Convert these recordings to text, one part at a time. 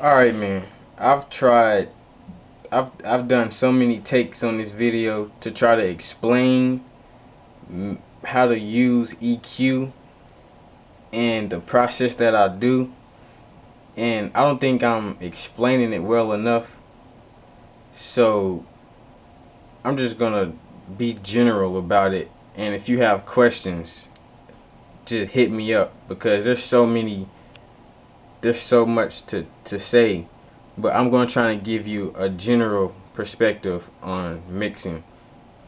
Alright, man. I've tried I've done so many takes on this video to try to explain how to use EQ and the process that I do, and I don't think I'm explaining it well enough. So I'm just gonna be general about it, and if you have questions, just hit me up because there's so much to say, but I'm going to try to give you a general perspective on mixing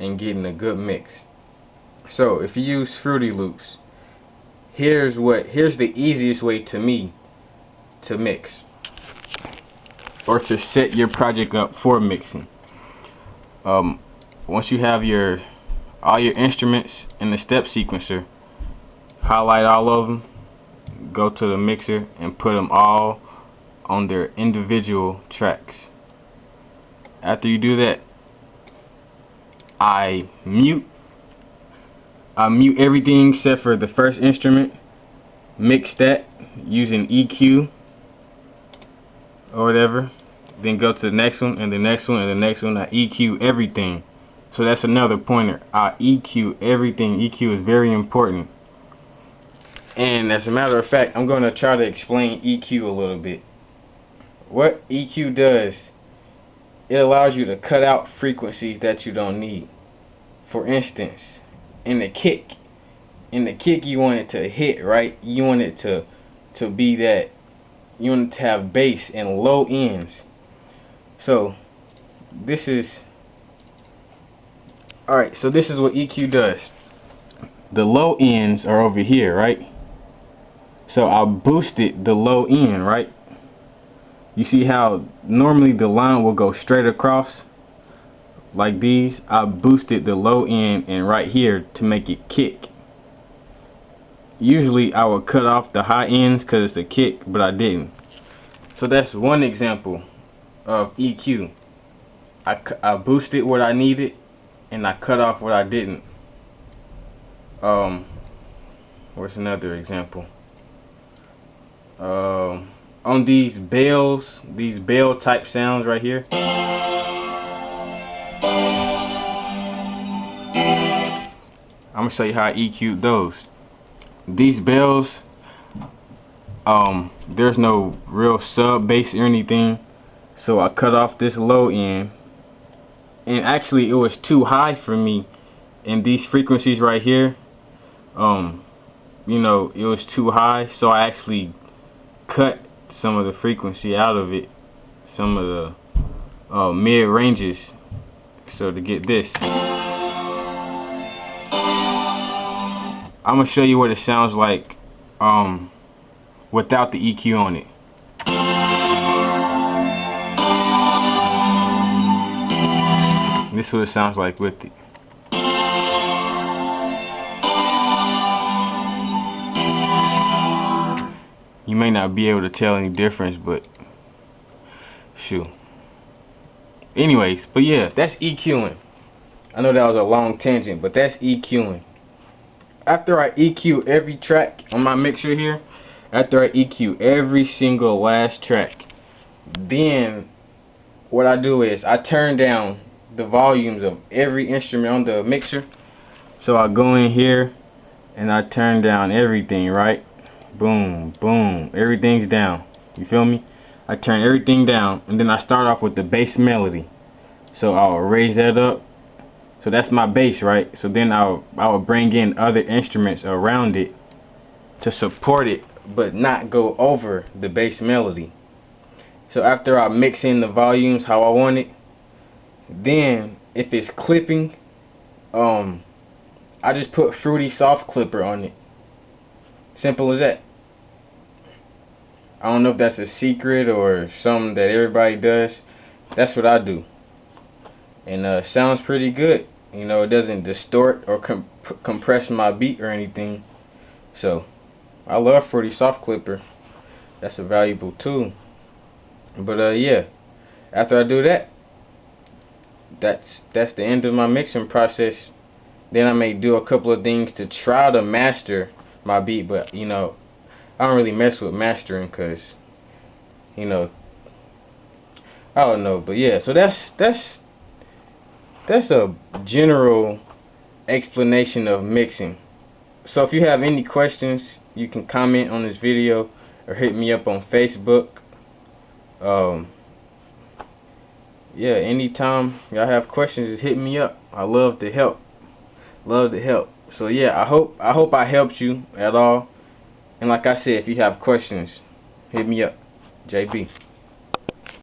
and getting a good mix. So if you use Fruity Loops, here's the easiest way to me to mix or to set your project up for mixing. Once you have all your instruments in the step sequencer, highlight all of them, go to the mixer and put them all on their individual tracks. After you do that, I mute everything except for the first instrument, mix that using EQ or whatever, then go to the next one and the next one and the next one. I EQ everything. So that's another pointer. I EQ everything. EQ is very important. And as a matter of fact, I'm going to try to explain EQ a little bit. What EQ does, it allows you to cut out frequencies that you don't need. For instance, in the kick you want it to hit, right? You want it to be that, you want it to have bass and low ends. So this is alright, so this is what EQ does. The low ends are over here, right? So I boosted the low end, right? You see how normally the line will go straight across like these? I boosted the low end and right here to make it kick. Usually I would cut off the high ends because it's a kick, but I didn't. So that's one example of EQ. I boosted what I needed and I cut off what I didn't. What's another example? On these bell type sounds right here, I'm gonna show you how I EQ'd those. These bells, there's no real sub bass or anything, so I cut off this low end, and actually it was too high for me in these frequencies right here. You know, it was too high, so I actually cut some of the frequency out of it, some of the mid ranges, so to get this. I'm gonna show you what it sounds like without the EQ on it. This is what it sounds like with it. You may not be able to tell any difference, but shoot. Anyways, but yeah, that's EQing. I know that was a long tangent, but that's EQing. After I EQ every track on my mixer here, after I EQ every single last track, then what I do is I turn down the volumes of every instrument on the mixer. So I go in here and I turn down everything, right? Boom, boom, everything's down. You feel me? I turn everything down and then I start off with the bass melody. So I'll raise that up. So that's my bass, right? So then I will bring in other instruments around it to support it, but not go over the bass melody. So after I mix in the volumes how I want it, then if it's clipping, I just put Fruity Soft Clipper on it. Simple as that. I don't know if that's a secret or something that everybody does. That's what I do. And sounds pretty good. You know, it doesn't distort or compress my beat or anything. So I love Fruity Soft Clipper. That's a valuable tool. But yeah, after I do that, that's the end of my mixing process. Then I may do a couple of things to try to master my beat, but you know, I don't really mess with mastering because, you know, I don't know, but yeah. So that's a general explanation of mixing. So if you have any questions, you can comment on this video or hit me up on Facebook. Um, yeah, anytime y'all have questions, just hit me up. I love to help. Love to help. So yeah, I hope I helped you at all. And like I said, if you have questions, hit me up. JB.